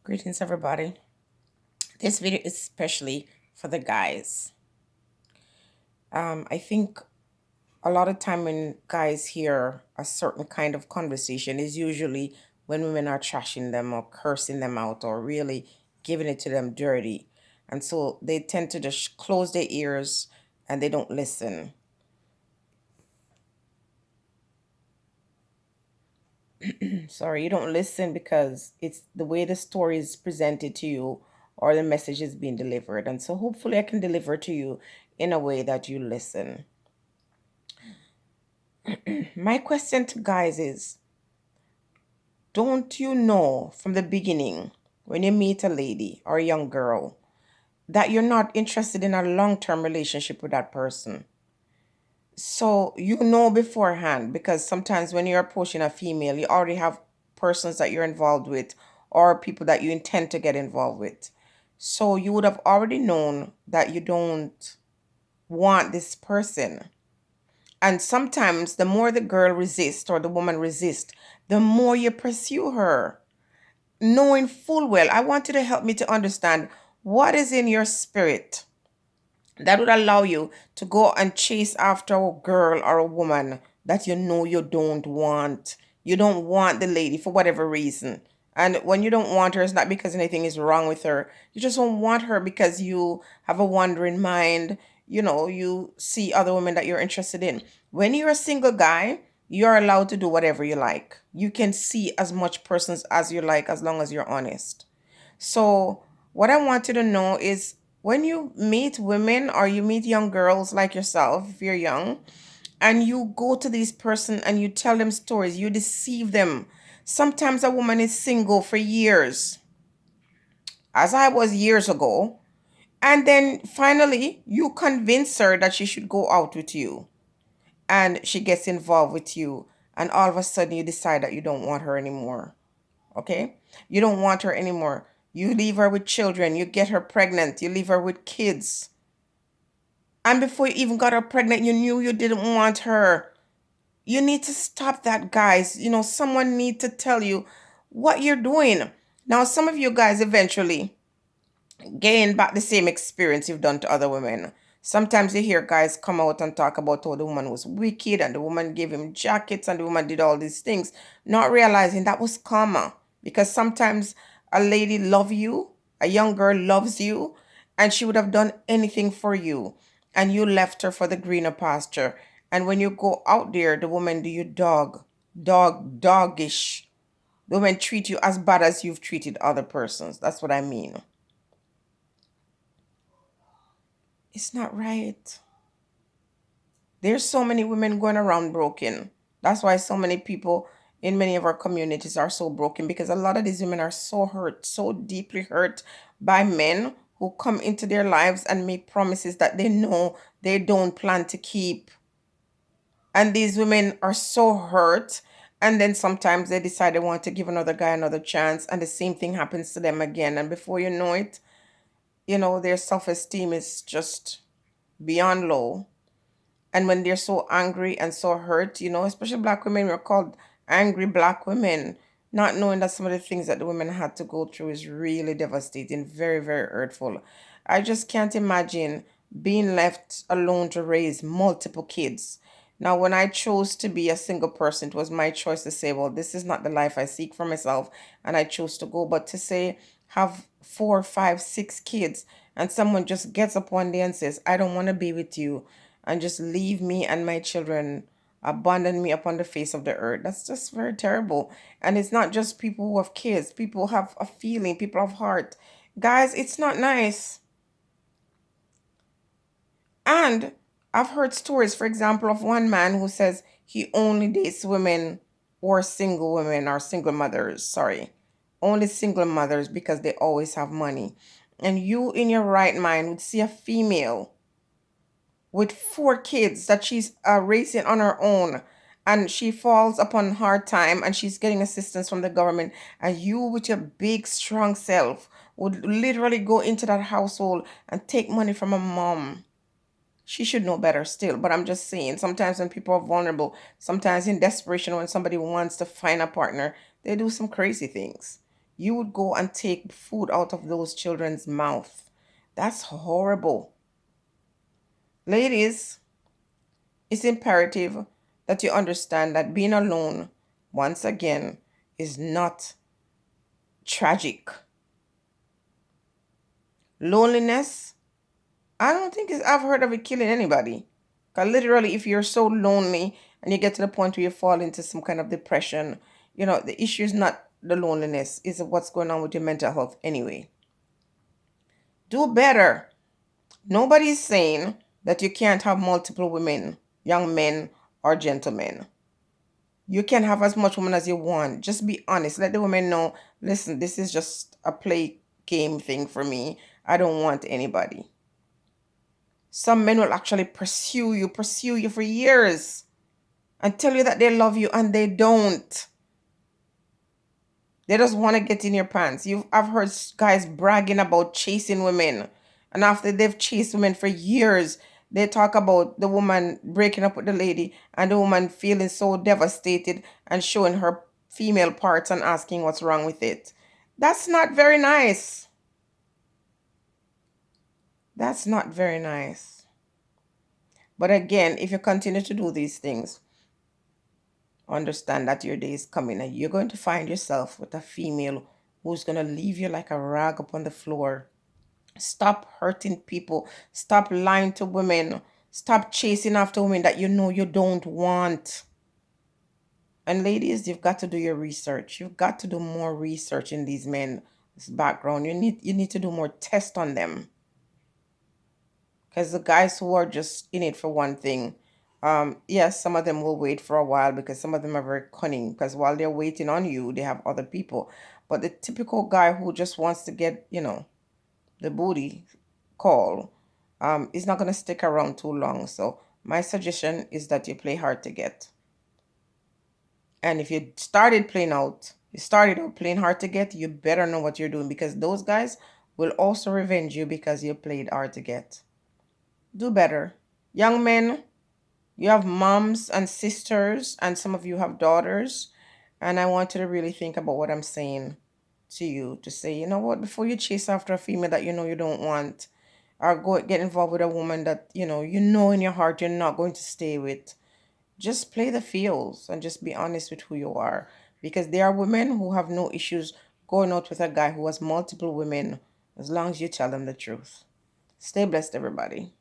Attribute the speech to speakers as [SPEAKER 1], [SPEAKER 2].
[SPEAKER 1] Greetings, everybody. This video is especially for the guys. I think a lot of time when guys hear a certain kind of conversation is usually when women are trashing them or cursing them out or really giving it to them dirty. And so they tend to just close their ears and they don't listen. Sorry, you don't listen because it's the way the story is presented to you or the message is being delivered. And so hopefully I can deliver to you in a way that you listen. My question to guys is, don't you know from the beginning when you meet a lady or a young girl that you're not interested in a long-term relationship with that person? So you know beforehand, because sometimes when you're approaching a female, you already have persons that you're involved with or people that you intend to get involved with. So you would have already known that you don't want this person. And sometimes the more the girl resists or the woman resists, the more you pursue her, knowing full well. I want you to help me to understand what is in your spirit that would allow you to go and chase after a girl or a woman that you know you don't want. You don't want the lady for whatever reason. And when you don't want her, it's not because anything is wrong with her. You just don't want her because you have a wandering mind. You know, you see other women that you're interested in. When you're a single guy, you're allowed to do whatever you like. You can see as much persons as you like as long as you're honest. So, what I want you to know is when you meet women or you meet young girls like yourself, if you're young, and you go to this person and you tell them stories, you deceive them. Sometimes a woman is single for years, as I was years ago, and then finally you convince her that she should go out with you, and she gets involved with you, and all of a sudden you decide that you don't want her anymore. Okay? You don't want her anymore. You leave her with children. You get her pregnant. You leave her with kids. And before you even got her pregnant, you knew you didn't want her. You need to stop that, guys. You know, someone need to tell you what you're doing. Now, some of you guys eventually gain back the same experience you've done to other women. Sometimes you hear guys come out and talk about how the woman was wicked and the woman gave him jackets and the woman did all these things, not realizing that was karma. Because sometimes a lady love you, a young girl loves you, and she would have done anything for you, and you left her for the greener pasture. And when you go out there, the woman do you doggish. The women treat you as bad as you've treated other persons. That's what I mean. It's not right. There's so many women going around broken. That's why so many people in many of our communities are so broken, because a lot of these women are so hurt, so deeply hurt by men who come into their lives and make promises that they know they don't plan to keep. And these women are so hurt. And then sometimes they decide they want to give another guy another chance, and the same thing happens to them again. And before you know it, their self esteem is just beyond low. And when they're so angry and so hurt, especially black women, we're called angry black women, not knowing that some of the things that the women had to go through is really devastating, very, very hurtful. I just can't imagine being left alone to raise multiple kids. Now, when I chose to be a single person, it was my choice to say, well, this is not the life I seek for myself, and I chose to go. But to say, have four, five, six kids, and someone just gets up one day and says, I don't want to be with you, and just leave me and my children, abandon me upon the face of the earth. That's just very terrible. And it's not just people who have kids, people have a feeling, people have heart. Guys, it's not nice. And I've heard stories, for example, of one man who says he only dates women or single women or single mothers, sorry, only single mothers because they always have money. And you, in your right mind, would see a female with four kids that she's raising on her own, and she falls upon hard time and she's getting assistance from the government, and you with your big strong self would literally go into that household and take money from a mom. She should know better still, but I'm just saying, sometimes when people are vulnerable, sometimes in desperation, when somebody wants to find a partner, they do some crazy things. You would go and take food out of those children's mouth. That's horrible. Ladies, it's imperative that you understand that being alone, once again, is not tragic. Loneliness, I don't think I've heard of it killing anybody. Because literally, if you're so lonely and you get to the point where you fall into some kind of depression, the issue is not the loneliness, is what's going on with your mental health anyway. Do better. Nobody's saying that you can't have multiple women, young men, or gentlemen. You can have as much women as you want. Just be honest. Let the women know, listen, this is just a play game thing for me. I don't want anybody. Some men will actually pursue you for years and tell you that they love you and they don't. They just want to get in your pants. I've heard guys bragging about chasing women. And after they've chased women for years, they talk about the woman breaking up with the lady and the woman feeling so devastated and showing her female parts and asking what's wrong with it. That's not very nice. That's not very nice. But again, if you continue to do these things, understand that your day is coming and you're going to find yourself with a female who's going to leave you like a rag upon the floor. Stop hurting people. Stop lying to women. Stop chasing after women that you know you don't want. And ladies, you've got to do your research. You've got to do more research in these men's background. You need to do more tests on them. Because the guys who are just in it for one thing, yes, some of them will wait for a while because some of them are very cunning. Because while they're waiting on you, they have other people. But the typical guy who just wants to get, the booty call, is not going to stick around too long. So my suggestion is that you play hard to get. And if you started out playing hard to get, you better know what you're doing because those guys will also revenge you because you played hard to get. Do better. Young men, you have moms and sisters, and some of you have daughters. And I want you to really think about what I'm saying to you to say, you know what, before you chase after a female that you know you don't want, or go get involved with a woman that you know in your heart you're not going to stay with, just play the fields and just be honest with who you are. Because there are women who have no issues going out with a guy who has multiple women as long as you tell them the truth. Stay blessed, everybody.